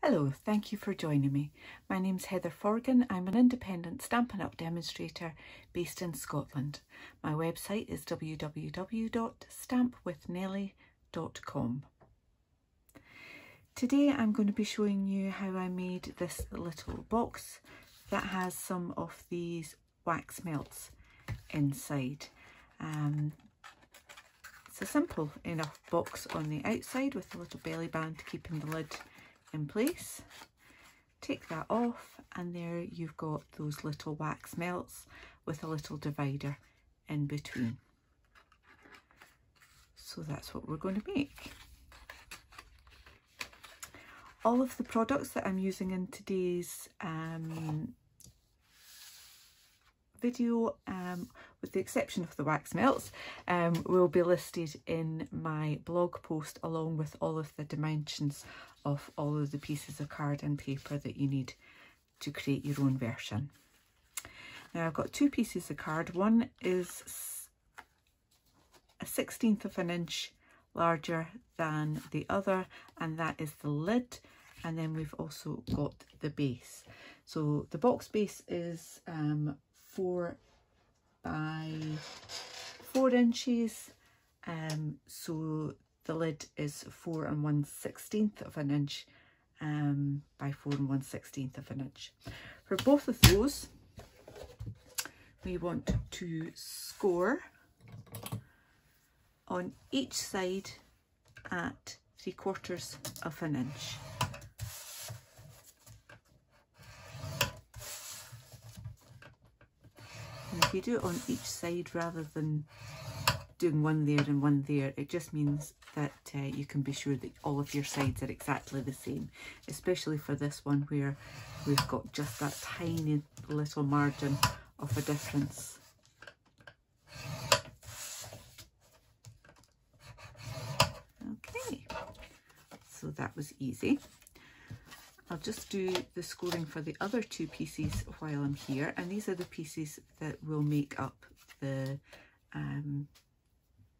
Hello, thank you for joining me. My name's Heather Forgan. I'm an independent Stampin' Up demonstrator based in Scotland. My website is www.stampwithnellie.com. Today I'm going to be showing you how I made this little box that has some of these wax melts inside. It's a simple enough box on the outside with a little belly band keeping the lid in place. Take that off and there you've got those little wax melts with a little divider in between. So that's what we're going to make. All of the products that I'm using in today's video, with the exception of the wax melts, will be listed in my blog post along with all of the dimensions of all of the pieces of card and paper that you need to create your own version. Now I've got two pieces of card. One is a 1/16 of an inch larger than the other, and that is the lid, and then we've also got the base. So the box base is 4 by 4 inches, so the lid is 4 1/16 of an inch by 4 1/16 of an inch. For both of those, we want to score on each side at 3/4 of an inch. And if you do it on each side rather than doing one there and one there, it just means that you can be sure that all of your sides are exactly the same, especially for this one where we've got just that tiny little margin of a difference. Okay, so that was easy. I'll just do the scoring for the other two pieces while I'm here, and these are the pieces that will make up the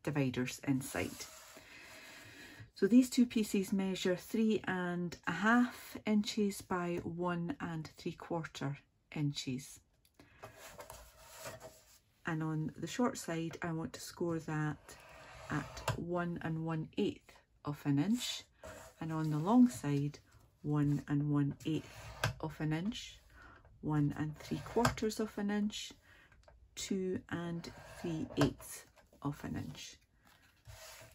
dividers inside. So these two pieces measure 3.5 inches by 1 3/4 inches. And on the short side, I want to score that at 1 1/8 of an inch, and on the long side, 1 1/8 of an inch, 1 3/4 of an inch, 2 3/8 of an inch.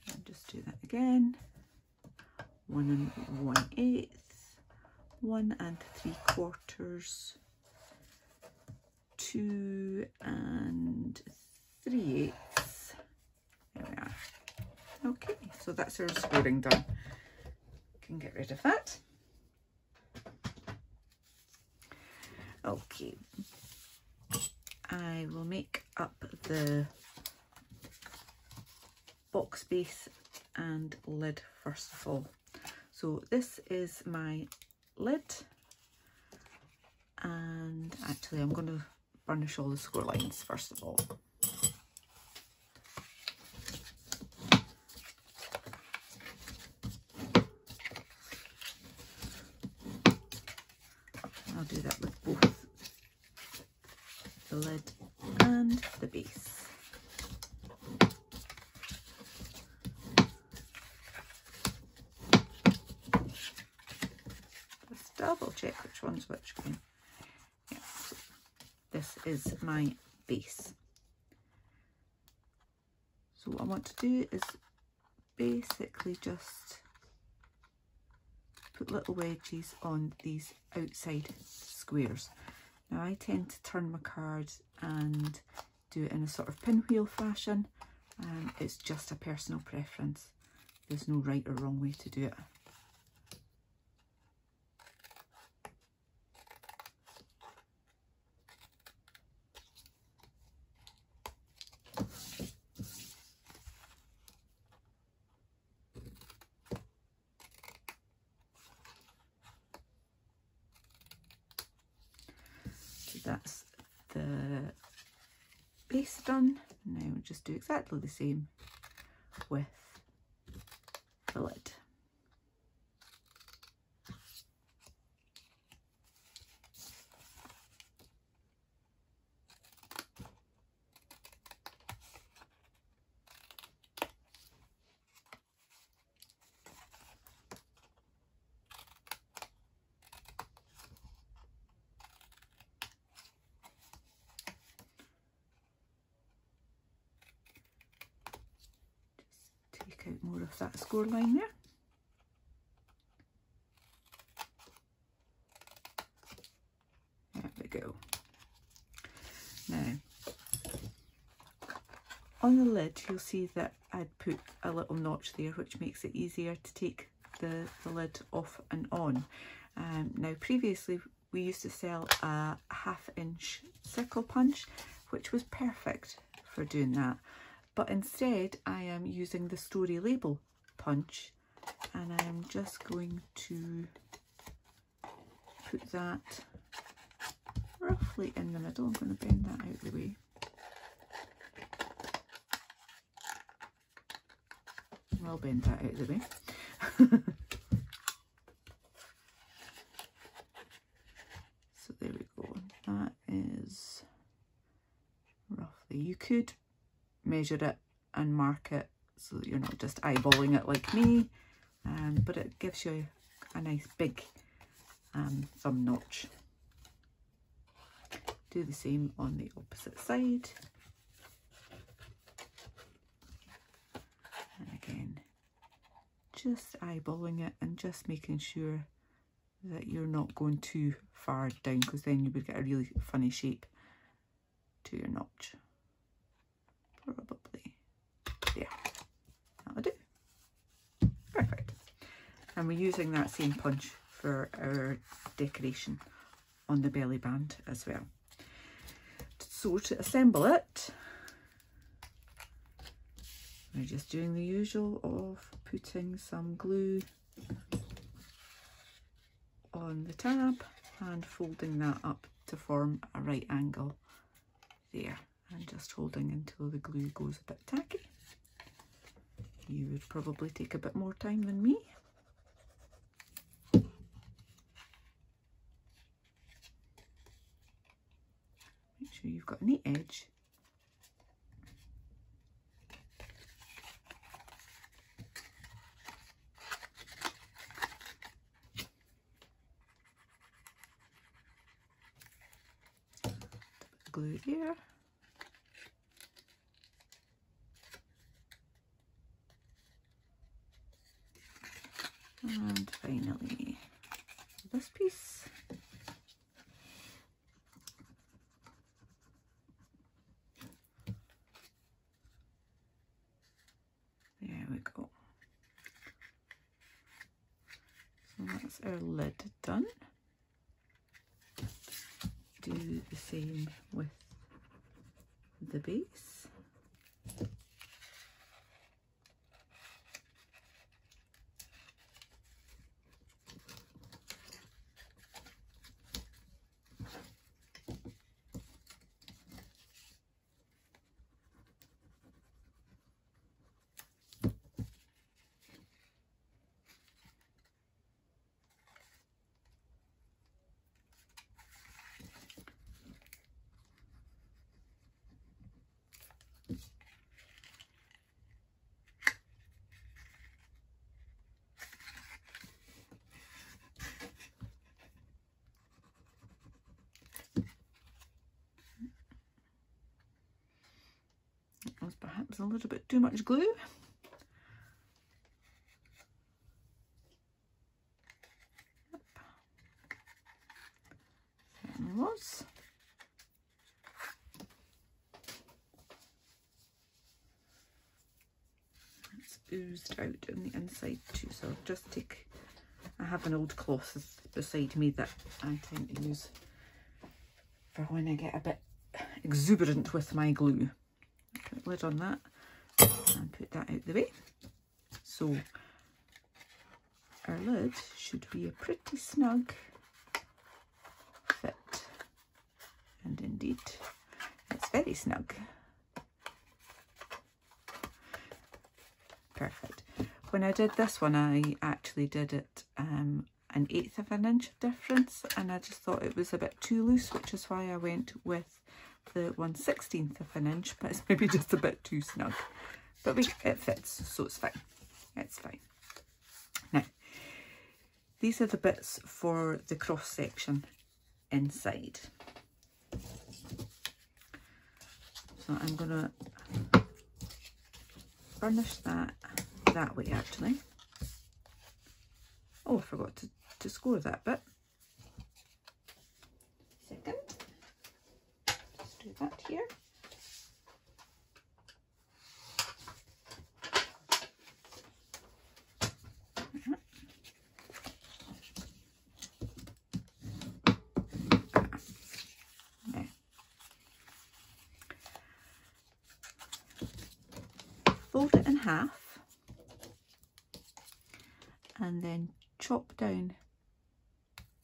I'll just do that again. 1 1/8, 1 3/4, 2 3/8. There we are. Okay, so that's our scoring done. Can get rid of that. Okay, I will make up the box base and lid first of all. So this is my lid, and actually I'm going to burnish all the score lines first of all. I'll do that with both the lid and the base. Just double check which one's which one. Yeah, so this is my base. So what I want to do is basically just put little wedges on these outside squares. Now I tend to turn my card and do it in a sort of pinwheel fashion. It's just a personal preference. There's no right or wrong way to do it. That's the base done. Now we'll just do exactly the same with the lid. more of that score line there. There we go. Now, on the lid, you'll see that I'd put a little notch there, which makes it easier to take the lid off and on. Now, previously, we used to sell a 1/2 inch circle punch, which was perfect for doing that. But instead, I am using the story label punch, and I'm just going to put that roughly in the middle. I'm going to bend that out of the way. I'll bend that out of the way. So there we go. That is roughly, you could measure it and mark it so that you're not just eyeballing it like me, but it gives you a nice big thumb notch. Do the same on the opposite side. And again, just eyeballing it and just making sure that you're not going too far down, because then you would get a really funny shape to your notch. Probably there. That'll do. Perfect. And we're using that same punch for our decoration on the belly band as well. So to assemble it, we're just doing the usual of putting some glue on the tab and folding that up to form a right angle there, and just holding until the glue goes a bit tacky. You would probably take a bit more time than me. Make sure you've got a neat edge. Glue there. And finally, this piece. There we go. So that's our lid done. Do the same with the base. That was perhaps a little bit too much glue. Yep. Certainly was. It's oozed out on the inside too, so I'll just take, I have an old cloth beside me that I tend to use for when I get a bit exuberant with my glue. Put a lid on that and put that out the way. So our lid should be a pretty snug fit, and indeed it's very snug. Perfect. When I did this one, I actually did it an 1/8 of an inch difference, and I just thought it was a bit too loose, which is why I went with the 1/16 of an inch, but it's maybe just a bit too snug. But it fits, so it's fine. It's fine. Now, these are the bits for the cross section inside. So I'm going to burnish that that way actually. Oh, I forgot to score that bit. Second. Just do that here. Fold it in half and then chop down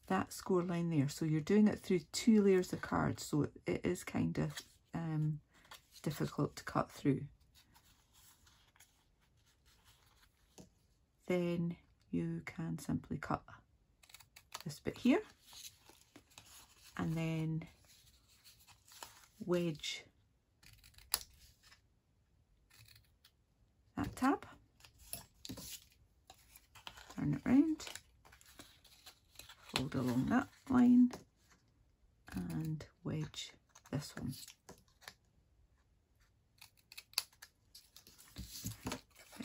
that score line there. So you're doing it through 2 layers of cards, so it is kind of difficult to cut through. Then you can simply cut this bit here and then wedge that tab, turn it round, fold along that line and wedge this one.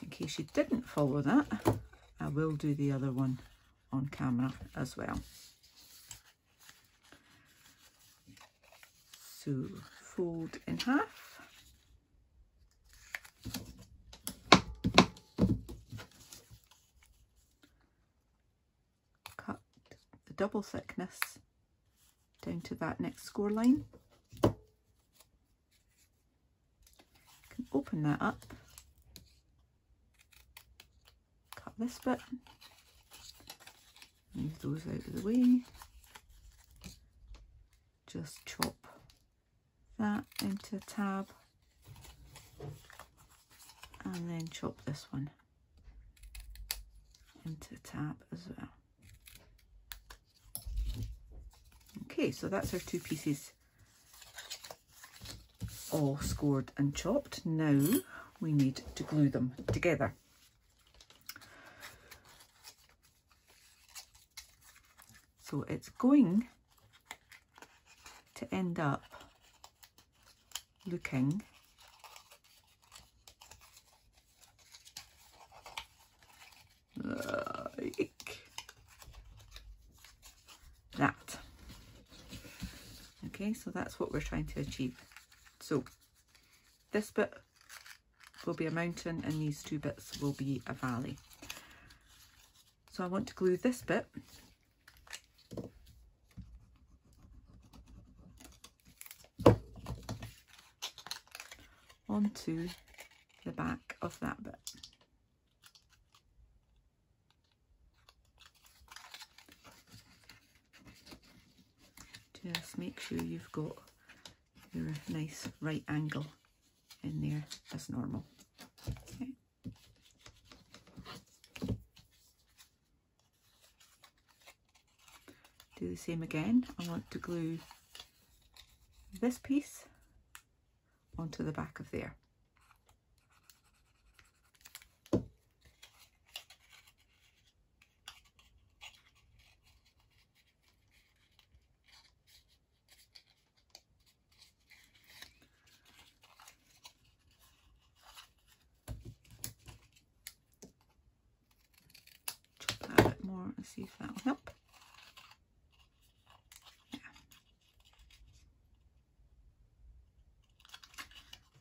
In case you didn't follow that, I will do the other one on camera as well. So fold in half. Double thickness down to that next score line. You can open that up, cut this bit, move those out of the way, just chop that into a tab and then chop this one into a tab as well. Okay, so that's our 2 pieces all scored and chopped. Now we need to glue them together. So it's going to end up looking like that. Okay, so that's what we're trying to achieve. So this bit will be a mountain and these 2 bits will be a valley. So I want to glue this bit onto the back of that bit. Just make sure you've got your nice right angle in there as normal. Okay. Do the same again. I want to glue this piece onto the back of there. And see if that will help. Yeah.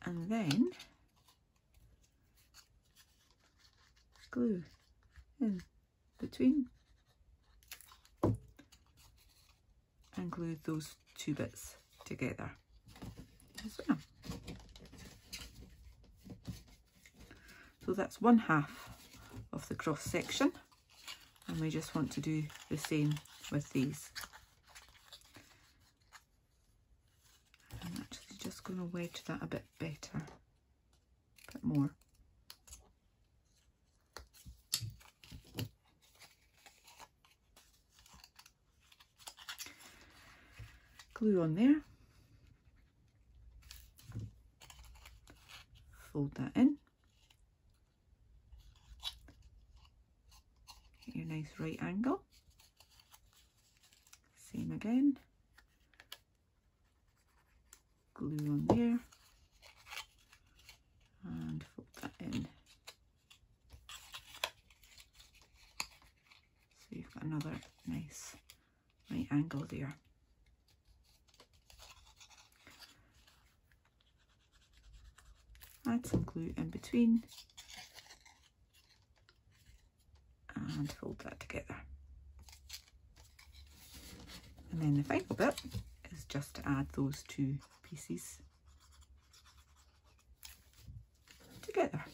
And then glue in between and glue those 2 bits together as well. So that's 1/2 of the cross section. And we just want to do the same with these. I'm actually just going to wedge that a bit better, a bit more. Glue on there. Fold that in. Your nice right angle. Same again. Glue on there and fold that in. another nice right angle there. Add some glue in between and fold that together. And then the final bit is just to add those two pieces together.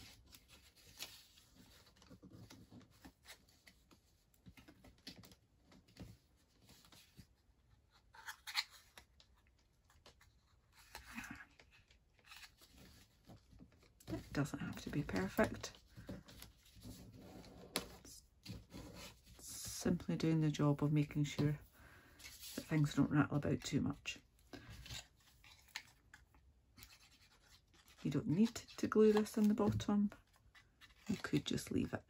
It doesn't have to be perfect. It's simply doing the job of making sure that things don't rattle about too much. You don't need to glue this in the bottom. You could just leave it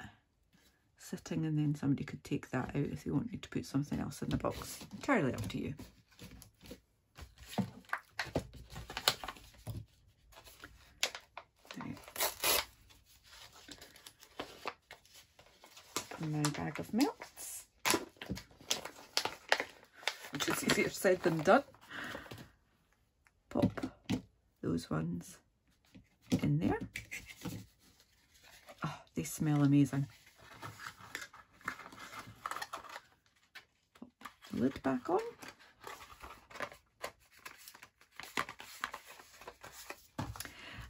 sitting and then somebody could take that out if you wanted to put something else in the box. Entirely up to you. My bag of melts, which is easier said than done. Pop those ones in there. Oh, they smell amazing. Pop the lid back on.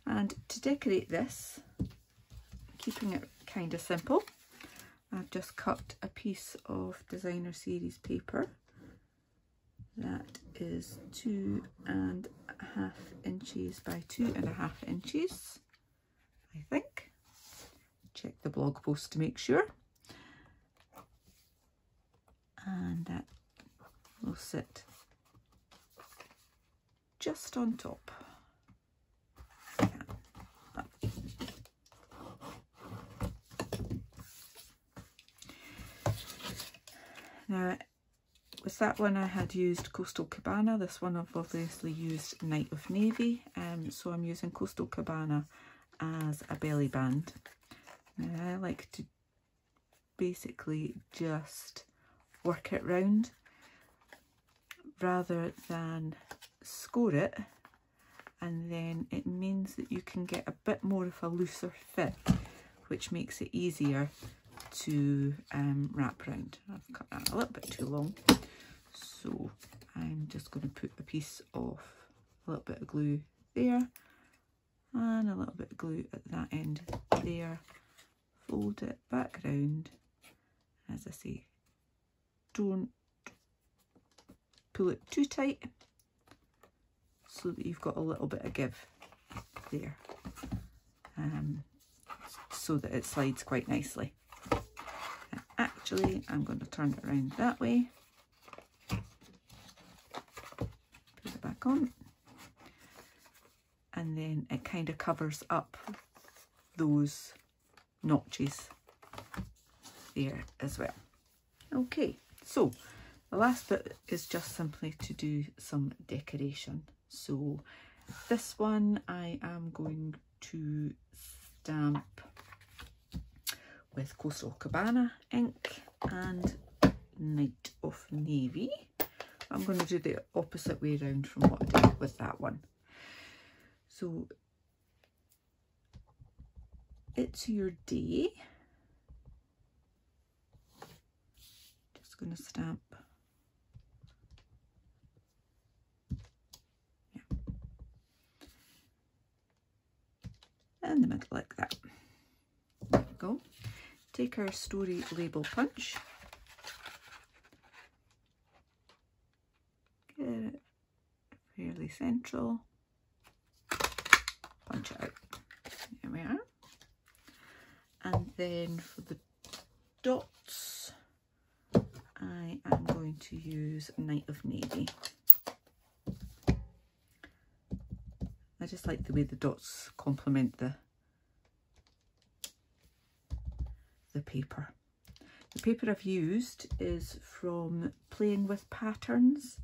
And to decorate this, keeping it kind of simple, I've just cut a piece of designer series paper that is 2.5 inches by 2.5 inches, I think. Check the blog post to make sure. And that will sit just on top. Now, with that one I had used Coastal Cabana. This one I've obviously used Night of Navy, so I'm using Coastal Cabana as a belly band. Now, I like to basically just work it round rather than score it, and then it means that you can get a bit more of a looser fit, which makes it easier to wrap round. I've cut that a little bit too long, so I'm just going to put a piece of a little bit of glue there and a little bit of glue at that end there, fold it back round. As I say, don't pull it too tight so that you've got a little bit of give there, so that it slides quite nicely. Actually, I'm going to turn it around that way, put it back on, and then it kind of covers up those notches there as well. Okay, so the last bit is just simply to do some decoration. So this one I am going to stamp with Coastal Cabana ink and Night of Navy. I'm going to do the opposite way around from what I did with that one. So It's Your Day. Just going to stamp. Yeah. In the middle like that. There we go. Take our story label punch, get it fairly central, punch it out. There we are. And then for the dots, I am going to use Night of Navy. I just like the way the dots complement the paper. The paper I've used is from Playing with Patterns,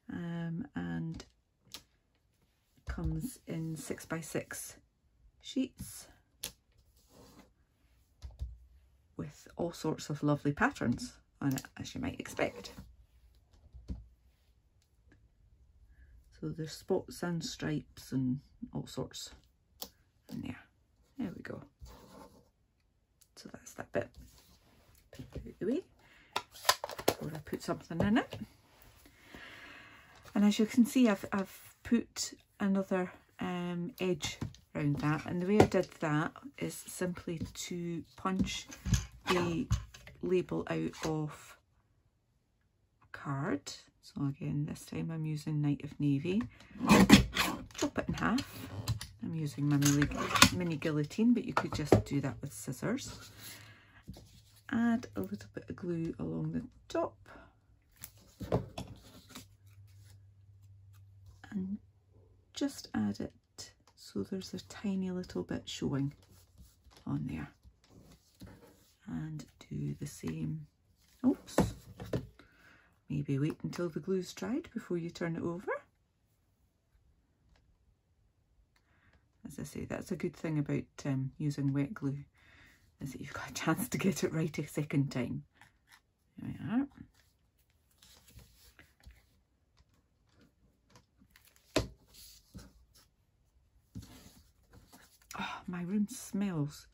and comes in 6x6 sheets with all sorts of lovely patterns on it, as you might expect. So there's spots and stripes and all sorts in there. There we go. So that's that bit. Put it out the way before I put something in it. And as you can see, I've put another edge around that, and the way I did that is simply to punch the label out of card. So again, this time I'm using Night of Navy. Chop it in half. I'm using my mini guillotine, but you could just do that with scissors. Add a little bit of glue along the top. And just add it so there's a tiny little bit showing on there. And do the same. Oops. Maybe wait until the glue's dried before you turn it over. As I say, that's a good thing about using wet glue, is that you've got a chance to get it right a second time. There we are. Oh, my room smells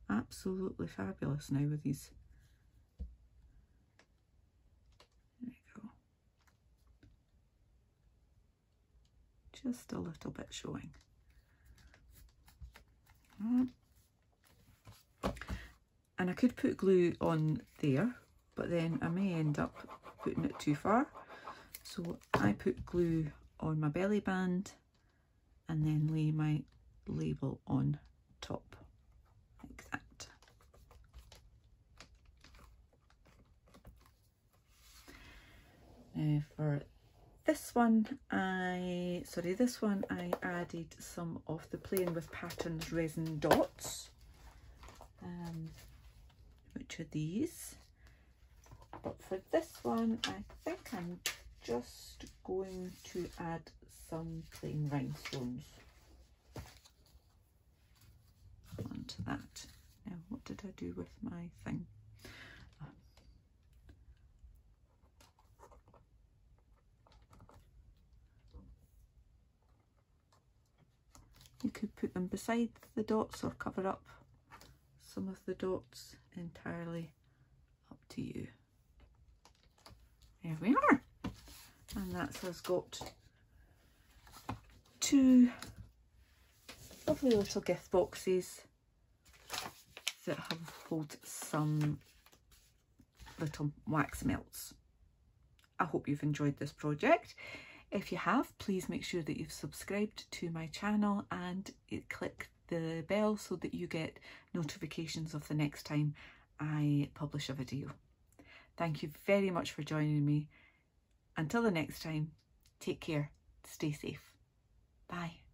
absolutely fabulous now with these. There we go. Just a little bit showing. And I could put glue on there, but then I may end up putting it too far. So I put glue on my belly band and then lay my label on top, like that. Now for this one, I added some of the Playing with Patterns resin dots, which are these. But for this one, I think I'm just going to add some plain rhinestones onto that. Now, what did I do with my thing? You could put them beside the dots or cover up some of the dots, entirely up to you. There we are. And that's us got two lovely little gift boxes that hold some little wax melts. I hope you've enjoyed this project. If you have, please make sure that you've subscribed to my channel and click the bell so that you get notifications of the next time I publish a video. Thank you very much for joining me. Until the next time, take care, stay safe. Bye.